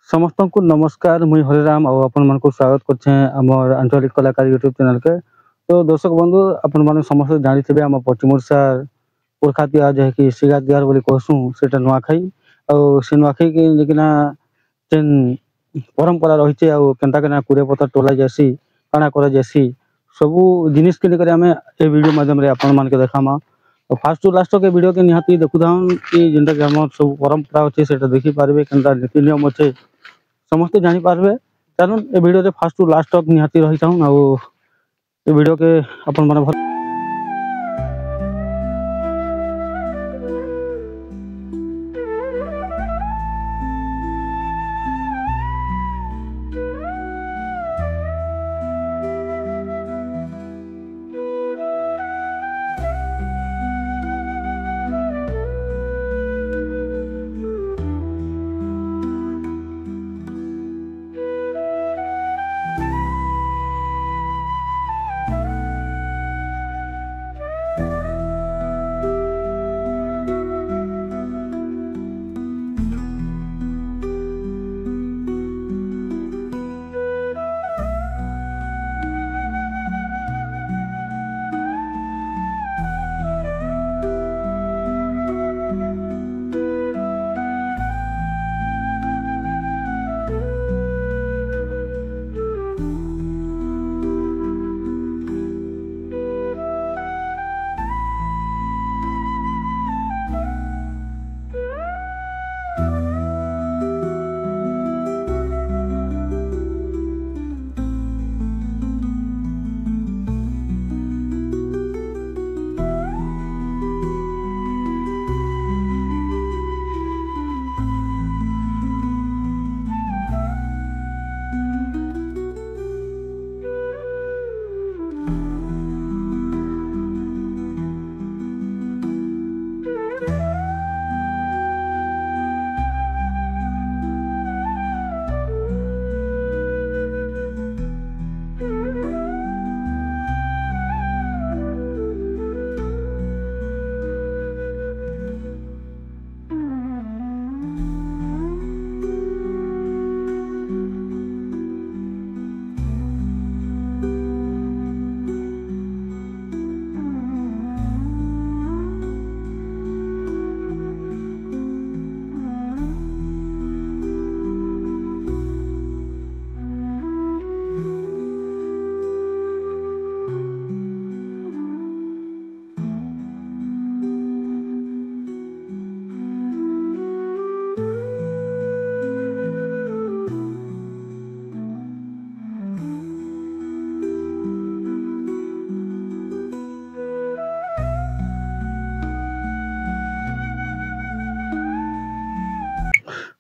समस्त को नमस्कार मुई हरिराम और अपन मन को स्वागत करछे हमर आंचलिक कलाकार यूट्यूब चैनल के। तो दर्शक बंधु अपन माने समस्त जानि थे हम पश्चिम ओडिशा पुरखा तिहार जे कि सिगा तिहार बोली कहसु सेटा नुआखाई और से नुआखाई के लेकिना जेन परंपरा रहिছে और केनता केना कुरे पत्थर टोला जैसी काना करा जैसी सबु जिनिस के लेकर हमें ए वीडियो माध्यम रे अपन मान के देखामा। और फास्ट टू लास्ट के वीडियो के निहाती देखुदान कि जेनता के हम सब परंपरा अछि सेटा देखि पारबे केनता नीति नियम अछि समस्त जानी पारबे। कारण ए वीडियो रे फास्ट टू लास्ट तक निहाती रही जाऊं और ए वीडियो के अपन माने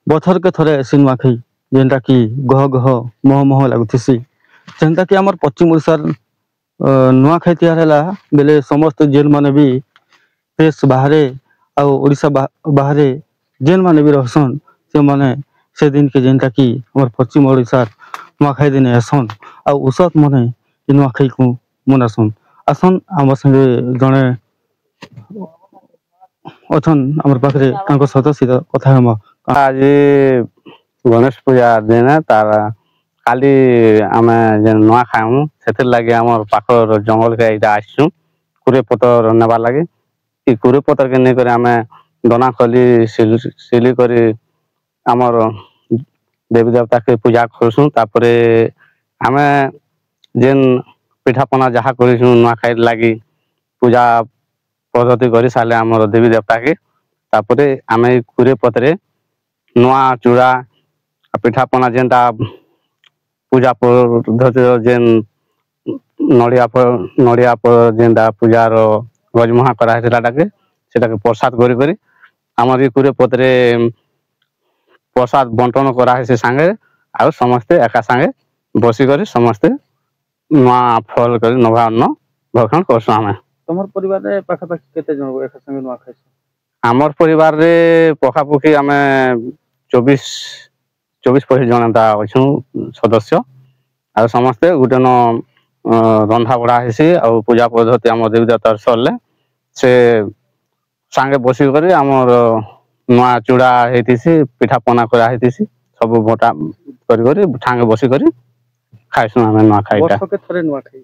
बथर के थरे ऐसी नुआखाई जेनटा कि गह गह मह मह लगुथिसी जेनटा कि हमर पश्चिम ओडिशा नुआखाई तिहार हला बेले समस्त जेन माने भी देश बाहरे आ ओडिशा बाहरे जेन माने भी रहसन से माने से दिन के जेनटा कि हमर पश्चिम ओडिशा नुआखाई दिन आसन आ उसत माने नुआखाई को मनासन आसन हम संगे जने अथन हमर पाखरे तांको सहित सीधा कथा हम आज गणेश पूजा दिन तार काली आम नुआ खाऊ से लगे आम पाखर जंगल के इटा आसचु कुरे पतर नेबार लगे ई कुरे पतर के नहीं आम दना खली सिली कर आमर देवी देवता के पूजा करसु तापरे आम जेन पिठापना जहाँ कर नुआ खाई लगी पूजा पद्धति कर सारे आमर देवी देवता के तापरे आम कुरे पतरे नुआ चूड़ा पिठापना जेनटा पूजा पद्धति जेन नड़िया पर जेनटा पूजार गजमुहा कराके प्रसाद कर आमर ये कुरे पतरे प्रसाद बंटन कराहे से सांगे आ समस्ते एका सांगे बसिक समस्ते नुआ फल कर नवा अन्न भक्षण करसु आम तमर परिवार रे पाखापाखि केते जन एका संगे नुआ खाइस आमर परिवार रे पखापुखी आम 24-25 जन अच्छु सदस्य आ समस्ते गोटे न रंधा बड़ा हेसी आ पूजा पद्धति आम देवी देवता सरले से सांगे बसिक आमर नुआ चूड़ा होती पिठा पना करा होती ସବୁ ଭଟା କରି ଠାଙ୍ଗେ ବସି କରି ଖାଇସୁଁ ଆମେ ନୂଆଖାଇଟା ବର୍ଷକେ ଥରେ ନୂଆଖାଇ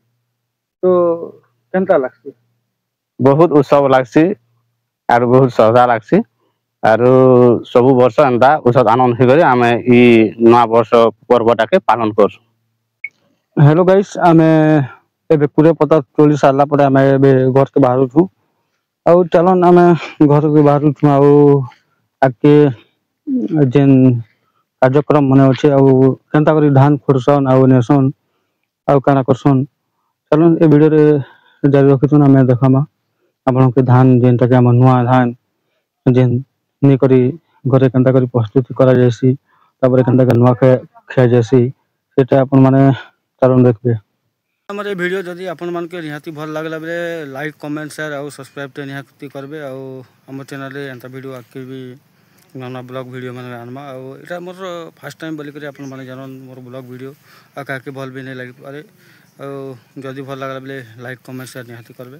ତ କେନ୍ତା ଲାଗ୍ସି? ବହୁତ ଉତ୍ସବ ଲାଗ୍ସି ଆରୁ ବହୁତ ଶ୍ରଦ୍ଧା ଲାଗ୍ସି ଆରୁ ସବୁ ବର୍ଷ ଏନ୍ତା ଉତ୍ସବ ଆନନ୍ଦ ହେଇକରି ଆମେ ଇ ନୂଆ ବର୍ଷ ପର୍ବଟାକେ ପାଳନ କରସୁଁ। हेलो गाइस आमे एबे पूरे पता तोली सारला पर आमे एबे घर के बाहर छु आउ चलन आमे घर के बाहर छु आउ आके जेन कार्यक्रम मने अछि आउ केनता करी धान खुरसन आउ नेसन आउ काना करसन चलन ए वीडियो रे जारी रखिछन आमे देखामा आपन के धान जेनटा के हम नुआ धान जेन नि करी घरे केनता करी प्रस्तुति करा जायसी तापर केनता के नुआ खिया जायसी सेटा आपन माने चलन देखबे। हमर ए वीडियो जदि आपन मन के निहाती भल लागला बेले लाइक कमेंट शेयर आउ सब्सक्राइब ते निहाती करबे आउ हमर चैनल रे एंता वीडियो आके भी नना ब्लॉग वीडियो माने आनमा आउ एटा मोर फर्स्ट टाइम बोली करी आपन माने जानन मोर ब्लॉग वीडियो आ काके भल भी नहीं लागी पारे आउ जदि भल लागला बेले लाइक कमेंट शेयर निहाती करबे।